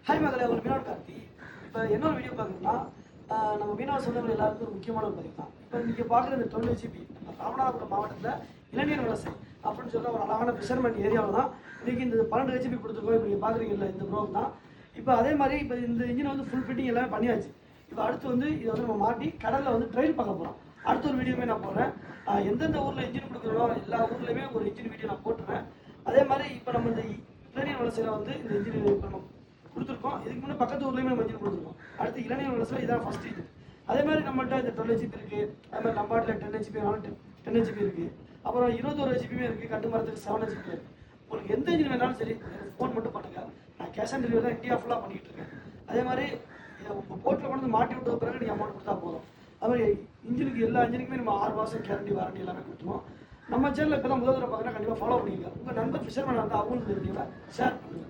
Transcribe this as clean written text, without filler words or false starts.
Hi மகளே, ஒரு மீனவர் கார்த்தி. இப்போ என்ன ஒரு வீடியோ பார்க்குறீங்கன்னா, நம்ம மீனவர் சொந்தங்கள் எல்லாருக்கும் ஒரு முக்கியமான ஒரு பதிவு தான். இப்போ நீங்கள் பார்க்குற இந்த 12 ஜிபி ராமநாதபுரம் மாவட்டத்தில் இளநீர் வலசை அப்படின்னு சொல்கிற ஒரு அழகான ஃபிஷர்மேன் ஏரியாவில் தான் இன்றைக்கி இந்த 12 ஹெச்பி கொடுத்துருக்கோம். இப்போ நீங்கள் பார்க்குறீங்கல்ல இந்த ப்ரோக் தான். இப்போ அதே மாதிரி இப்போ இந்த இன்ஜின் வந்து ஃபுல் ஃபிட்டிங் எல்லாமே பண்ணியாச்சு. இப்போ அடுத்து வந்து இதை வந்து நம்ம மாட்டி கடலில் வந்து ட்ரையல் பார்க்க போகிறோம். அடுத்த ஒரு வீடியோமே நான் போடுறேன். எந்தெந்த ஊரில் இன்ஜின் கொடுக்குறோம் எல்லா ஊர்லேயுமே ஒரு இன்ஜின் வீடியோ நான் போட்டுருவேன். அதே மாதிரி இப்போ நம்ம இந்த இளநீர் வலசையில் வந்து இந்த இன்ஜின் இப்போ நம்ம கொடுத்துருக்கோம். இதுக்கு முன்னே பக்கத்து ஊர்லேயுமே நம்ம இன்ஜின் கொடுத்துருக்கோம். அடுத்து இளநீர் வலசையில் இதான் ஃபஸ்ட் இது. அதே மாதிரி நம்மள்கிட்ட இந்த 12 ஹெச்பி இருக்குது. அதே மாதிரி நம்பாட்டில் 10 ஹெச்பி 10 ஹெச்பி இருக்குது. அப்புறம் 21 ஹெச்பியுமே இருக்குது. கட்டு மரத்துக்கு 7 ஹெச்பி இருக்குது. உங்களுக்கு எந்த இன்ஜின் வேணாலும் சரி எனக்கு ஃபோன் மட்டும் பண்ணுங்கள். நான் கேஷ் ஆன் டெலிவரி தான் இந்தியா ஃபுல்லாக பண்ணிகிட்டு இருக்கேன். அதே மாதிரி உங்கள் போர்ட்டில் கொண்டு வந்து மாட்டி விட்ட பிறகு நீங்கள் அமௌண்ட் கொடுத்தா போதும். அது மாதிரி இன்ஜினுக்கு எல்லா இன்ஜினுக்குமே நம்ம 6 மாதம் கேரண்டி வாரண்டி எல்லாமே கொடுத்துருவோம். நம்ம சேனலில் இப்போ தான் முதல் தடவை பார்க்குறேன்னா கண்டிப்பாக ஃபாலோ பண்ணிக்கோங்க. உங்கள் நண்பர் ஃபிஷர்மேன் இருந்தால் அவங்களுக்கு தெரிஞ்சவங்க ஷேர் பண்ணுங்கள்.